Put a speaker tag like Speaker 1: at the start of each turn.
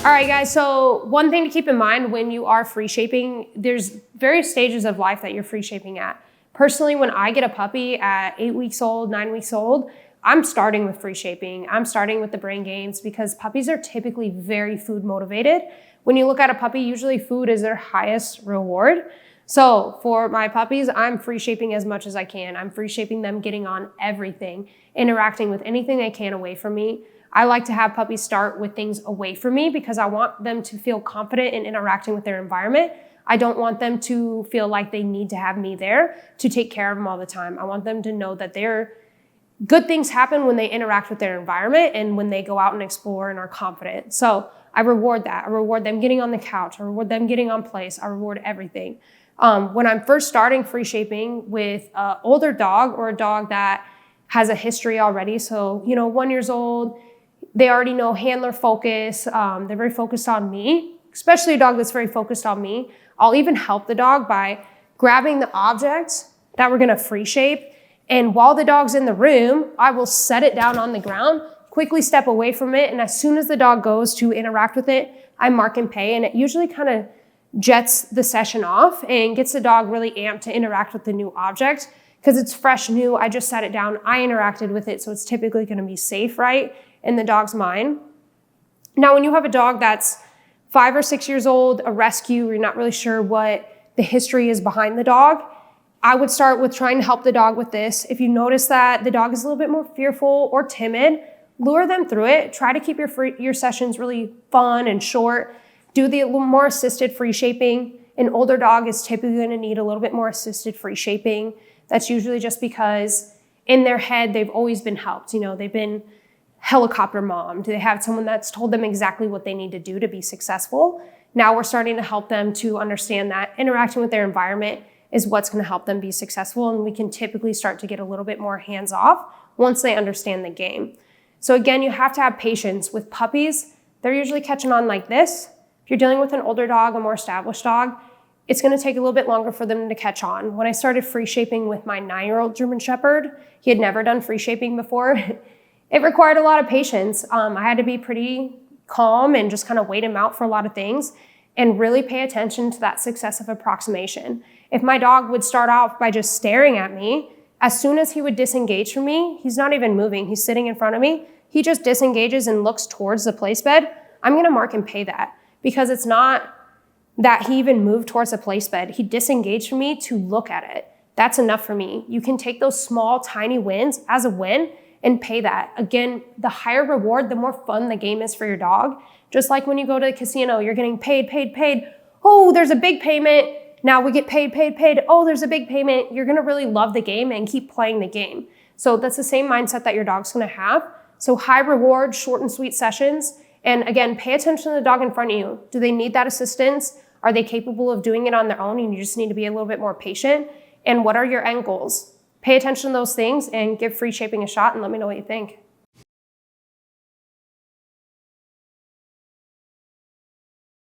Speaker 1: All right, guys, so one thing to keep in mind when you are free shaping, there's various stages of life that you're free shaping at. Personally, when I get a puppy at 8 weeks old, 9 weeks old, I'm starting with free shaping. I'm starting with the brain games because puppies are typically very food motivated. When you look at a puppy, usually food is their highest reward. So for my puppies, I'm free shaping as much as I can. I'm free shaping them getting on everything, interacting with anything they can away from me. I like to have puppies start with things away from me because I want them to feel confident in interacting with their environment. I don't want them to feel like they need to have me there to take care of them all the time. I want them to know that good things happen when they interact with their environment and when they go out and explore and are confident. So I reward that. I reward them getting on the couch. I reward them getting on place. I reward everything. When I'm first starting free shaping with an older dog or a dog that has a history already, so 1 year old, they already know handler focus. They're very focused on me, especially a dog that's very focused on me. I'll even help the dog by grabbing the object that we're gonna free shape. And while the dog's in the room, I will set it down on the ground, quickly step away from it. And as soon as the dog goes to interact with it, I mark and pay. And it usually kind of jets the session off and gets the dog really amped to interact with the new object because it's fresh, new. I just set it down. I interacted with it. So it's typically gonna be safe, right? In the dog's mind. Now, when you have a dog that's 5 or 6 years old, a rescue, you're not really sure what the history is behind the dog, I would start with trying to help the dog with this. If you notice that the dog is a little bit more fearful or timid, lure them through it. Try to keep your sessions really fun and short. Do the little more assisted free shaping. An older dog is typically gonna need a little bit more assisted free shaping. That's usually just because in their head, they've always been helped. They've been helicopter mom? Do they have someone that's told them exactly what they need to do to be successful? Now we're starting to help them to understand that interacting with their environment is what's going to help them be successful. And we can typically start to get a little bit more hands off once they understand the game. So again, you have to have patience with puppies. They're usually catching on like this. If you're dealing with an older dog, a more established dog, it's going to take a little bit longer for them to catch on. When I started free shaping with my 9-year-old German Shepherd, he had never done free shaping before. It required a lot of patience. I had to be pretty calm and just kind of wait him out for a lot of things and really pay attention to that successive approximation. If my dog would start off by just staring at me, as soon as he would disengage from me, he's not even moving, he's sitting in front of me, he just disengages and looks towards the place bed, I'm gonna mark and pay that because it's not that he even moved towards the place bed. He disengaged from me to look at it. That's enough for me. You can take those small, tiny wins as a win and pay that. Again, the higher reward, the more fun the game is for your dog. Just like when you go to the casino, you're getting paid. Oh, there's a big payment. Now we get paid. Oh, there's a big payment. You're gonna really love the game and keep playing the game. So that's the same mindset that your dog's gonna have. So high reward, short and sweet sessions. And again, pay attention to the dog in front of you. Do they need that assistance? Are they capable of doing it on their own? And you just need to be a little bit more patient. And what are your end goals? Pay attention to those things and give free shaping a shot and let me know what you think.